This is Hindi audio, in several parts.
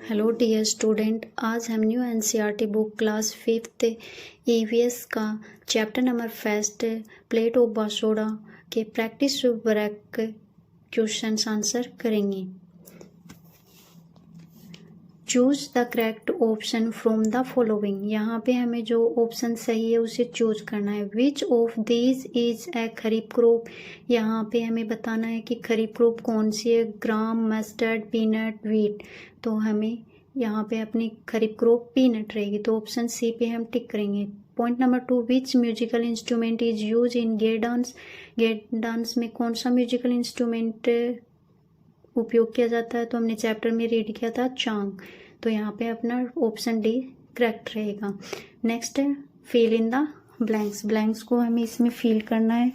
हेलो डियर स्टूडेंट, आज हम new NCERT book class 5th EVS का chapter number first plate of Basoda के प्रैक्टिस वर्क क्वेश्चन आंसर करेंगे। Choose the correct option from the following. यहाँ पे हमें जो ऑप्शन सही है उसे चूज करना है। Which of these is a kharif crop. यहाँ पे हमें बताना है कि खरीफ क्रॉप कौन सी है। ग्राम, मस्टर्ड, पीनट, व्हीट। तो हमें यहाँ पे अपनी खरीफ क्रॉप पीनट रहेगी, तो ऑप्शन सी पे हम टिक करेंगे। Point number 2, which musical instrument is use in गे डांस। गे डांस में कौन सा म्यूजिकल इंस्ट्रूमेंट उपयोग किया जाता है। तो हमने चैप्टर में रीड किया था चांग, तो यहाँ पे अपना ऑप्शन डी करेक्ट रहेगा। नेक्स्ट है fill in the blanks. Blanks को हमें इसमें फिल करना है।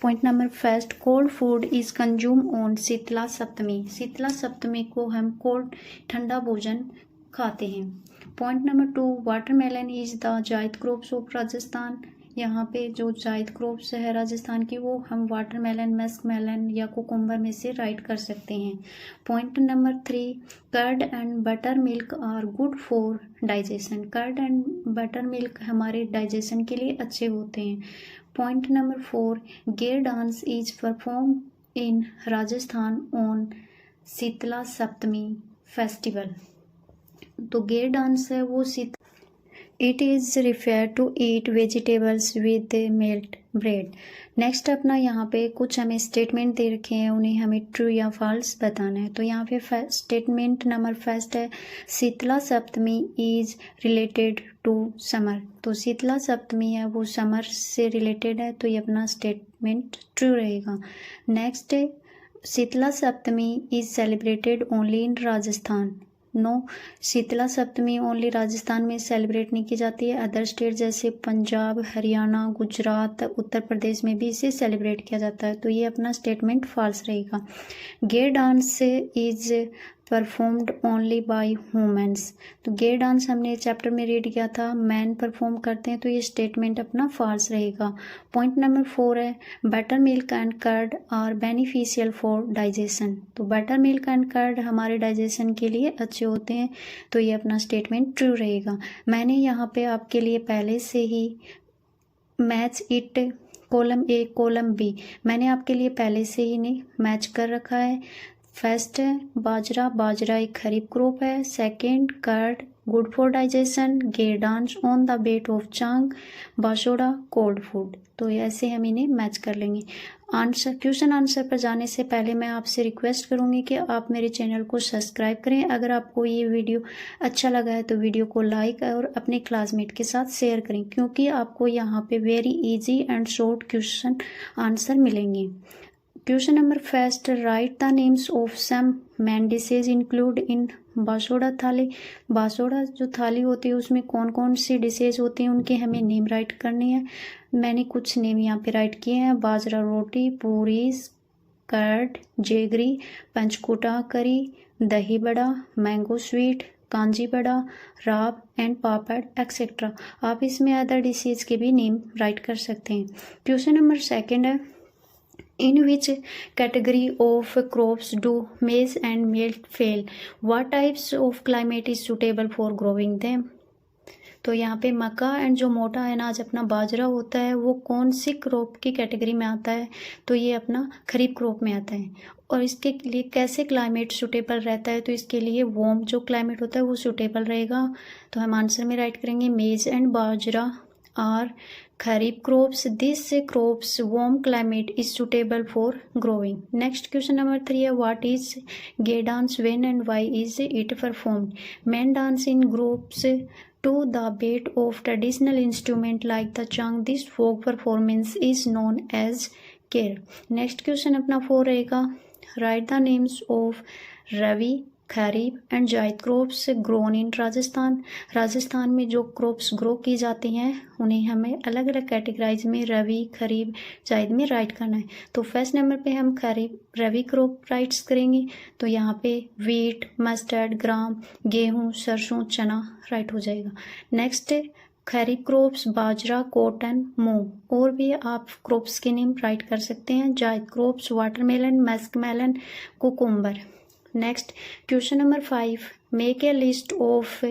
Point number first, cold food is consume on Sheetla Saptami. Sheetla Saptami को हम कोल्ड ठंडा भोजन खाते हैं। Point number 2, watermelon is the zaid crops of Rajasthan. यहाँ पे जो जायद क्रॉप्स है राजस्थान की वो हम वाटरमेलन, मस्क मेलन या कुकुम्बर में से राइट कर सकते हैं। Point number 3, curd and butter milk are good for digestion. Curd and butter milk हमारे डाइजेशन के लिए अच्छे होते हैं। Point number 4, Ger dance is perform in Rajasthan on Sheetla Saptami festival. तो गेर डांस है वो it is refer to eat vegetables with melt bread. Next अपना यहाँ पे कुछ हमें स्टेटमेंट दे रखे हैं, उन्हें हमें ट्रू या फॉल्स बताना है। तो यहाँ पे स्टेटमेंट नंबर फर्स्ट है, Sheetla Saptami is related to summer. तो शीतला सप्तमी है वो समर से रिलेटेड है, तो ये अपना स्टेटमेंट ट्रू रहेगा। नेक्स्ट है, Sheetla Saptami is celebrated only in Rajasthan. No, Sheetla Saptami only Rajasthan में सेलिब्रेट नहीं की जाती है। अदर स्टेट जैसे पंजाब, हरियाणा, गुजरात, उत्तर प्रदेश में भी इसे सेलिब्रेट किया जाता है, तो ये अपना स्टेटमेंट फॉल्स रहेगा। Ger dance is performed only by womens. तो गेर डांस हमने चैप्टर में रीड किया था, मैन परफॉर्म करते हैं, तो ये स्टेटमेंट अपना फॉल्स रहेगा। पॉइंट नंबर 4 है, butter milk and curd are beneficial for digestion. तो बटर मिल्क एंड कर्ड हमारे डाइजेशन के लिए अच्छे होते हैं, तो ये अपना स्टेटमेंट ट्रू रहेगा। मैंने यहाँ पे आपके लिए पहले से ही match it column A column B मैंने आपके लिए पहले से ही ने मैच कर रखा है। फर्स्ट है बाजरा, बाजरा एक खरीफ क्रॉप है। Second curd, good for digestion. Gair dance on the beat of chang, Basoda cold food. तो ऐसे हम इन्हें मैच कर लेंगे। आंसर क्वेश्चन आंसर पर जाने से पहले मैं आपसे रिक्वेस्ट करूंगी कि आप मेरे चैनल को सब्सक्राइब करें। अगर आपको ये वीडियो अच्छा लगा है तो वीडियो को लाइक और अपने क्लासमेट के साथ शेयर करें, क्योंकि आपको यहाँ पे very easy and short question answer मिलेंगे। Question number first, write the names of some main dishes include in Basoda thali. Basoda जो थाली होती है उसमें कौन कौन सी डिशेज होती हैं उनके हमें नेम राइट करने हैं। मैंने कुछ नेम यहाँ पे राइट किए हैं, बाजरा रोटी, पूरी, कर्ड, जेगरी, पंचकुटा करी, दही बड़ा, मैंगो स्वीट, कांजी बड़ा, राब एंड पापड़ एक्सेट्रा। आप इसमें अदर डिशेज के भी नेम राइट कर सकते हैं। क्वेश्चन नंबर सेकेंड है, in which category of crops do maize and millet fall? What types of climate is suitable for growing them? तो यहाँ पे मक्का एंड जो मोटा अनाज अपना बाजरा होता है वो कौन सी क्रॉप की कैटेगरी में आता है। तो ये अपना खरीफ क्रॉप में आता है। और इसके लिए कैसे क्लाइमेट सूटेबल रहता है, तो इसके लिए वार्म जो क्लाइमेट होता है वो सूटेबल रहेगा। तो हम आंसर में राइट करेंगे maize and bajra are kharif crops. This crops warm climate is suitable for growing. Next question number 3 है, what is gay dance, when and why is it performed? Men dance in groups to the beat of traditional instrument like the chang. This folk performance is known as ger. Next question अपना 4 रहेगा, write the names of ravi, kharif and zaid crops grown in Rajasthan. Rajasthan में जो क्रॉप्स ग्रो की जाती हैं उन्हें हमें अलग अलग कैटेगराइज में रवि, खरीफ, जायद में राइट करना है। तो फर्स्ट नंबर पे हम खरीफ रवि क्रॉप राइट्स करेंगे, तो यहाँ पे वीट, मस्टर्ड, ग्राम, गेहूँ, सरसों, चना राइट हो जाएगा। नेक्स्ट खरीफ क्रॉप्स बाजरा, कॉटन, मूंग। और भी आप क्रॉप्स के नेम राइट कर सकते हैं। Zaid crops watermelon, musk melon, cucumber. Next question number 5, make a list of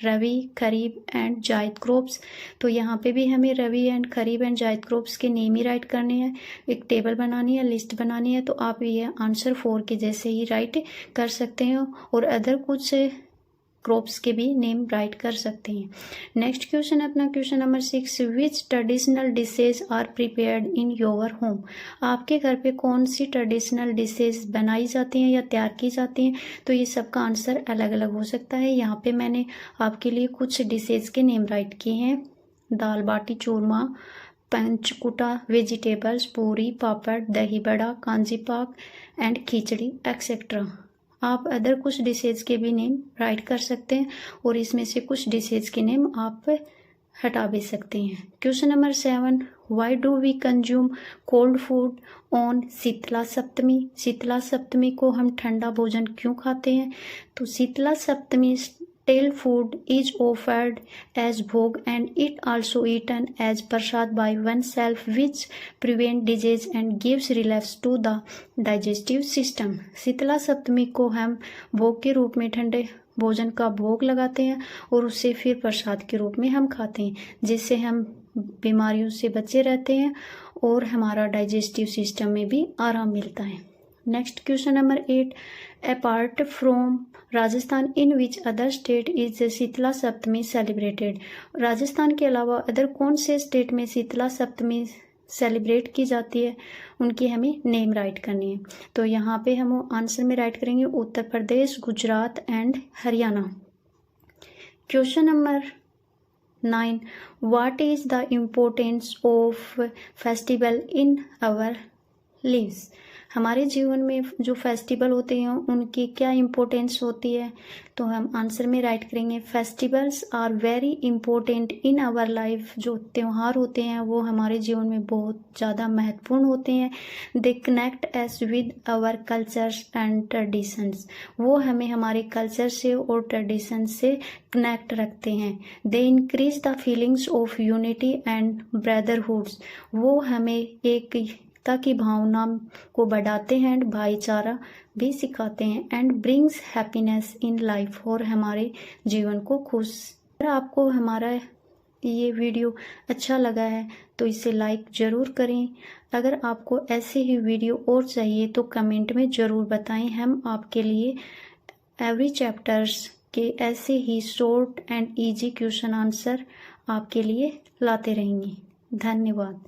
rabi, kharif and zaid crops. तो यहाँ पे भी हमें rabi and kharif and zaid crops के नेम ही राइट करने हैं, एक टेबल बनानी है, लिस्ट बनानी है। तो आप ये आंसर 4 के जैसे ही राइट कर सकते हैं और अदर कुछ क्रॉप्स के भी नेम राइट कर सकते हैं। नेक्स्ट क्वेश्चन है अपना question number 6, which traditional dishes are prepared in your home. आपके घर पे कौन सी ट्रेडिशनल डिशेज बनाई जाती हैं या तैयार की जाती हैं। तो ये सबका आंसर अलग अलग हो सकता है। यहाँ पे मैंने आपके लिए कुछ डिशेज के नेम राइट किए हैं, दाल बाटी चूरमा, पंचकुटा, वेजिटेबल्स, पूरी, पापड़, दही बड़ा, कांजी पाक एंड खिचड़ी एक्सेट्रा। आप अदर कुछ डिशेज के भी नेम राइट कर सकते हैं और इसमें से कुछ डिशेज के नेम आप हटा भी सकते हैं। Question number 7, why do we consume cold food on Sheetla Saptami. Sheetla Saptami को हम ठंडा भोजन क्यों खाते हैं। तो शीतला सप्तमी stale food is offered as bhog and it also eaten as prasad by oneself, which prevent disease and gives relief to the digestive system। Sheetla Saptami को हम भोग के रूप में ठंडे भोजन का भोग लगाते हैं और उसे फिर प्रसाद के रूप में हम खाते हैं, जिससे हम बीमारियों से बचे रहते हैं और हमारा डाइजेस्टिव सिस्टम में भी आराम मिलता है। Next question number 8, apart from Rajasthan in which other state is Sheetla Saptami celebrated. Rajasthan के अलावा अदर कौन से स्टेट में शीतला सप्तमी सेलिब्रेट की जाती है, उनकी हमें नेम राइट करनी है। तो यहाँ पे हम आंसर में राइट करेंगे Uttar Pradesh, Gujarat and Haryana. Question number 9, what is the importance of festival in our lives. हमारे जीवन में जो फेस्टिवल होते हैं उनकी क्या इम्पोर्टेंस होती है। तो हम आंसर में राइट करेंगे festivals are very important in our life. जो त्यौहार होते हैं वो हमारे जीवन में बहुत ज़्यादा महत्वपूर्ण होते हैं। They connect us with our cultures and traditions. वो हमें हमारे कल्चर से और ट्रेडिशन से कनेक्ट रखते हैं। They increase the feelings of unity and brotherhoods. वो हमें एक की भावना को बढ़ाते हैं एंड भाईचारा भी सिखाते हैं and brings happiness in life. और हमारे जीवन को खुश। अगर आपको हमारा ये वीडियो अच्छा लगा है तो इसे लाइक ज़रूर करें। अगर आपको ऐसे ही वीडियो और चाहिए तो कमेंट में ज़रूर बताएं। हम आपके लिए एवरी चैप्टर्स के ऐसे ही short and easy question answer आपके लिए लाते रहेंगे। धन्यवाद।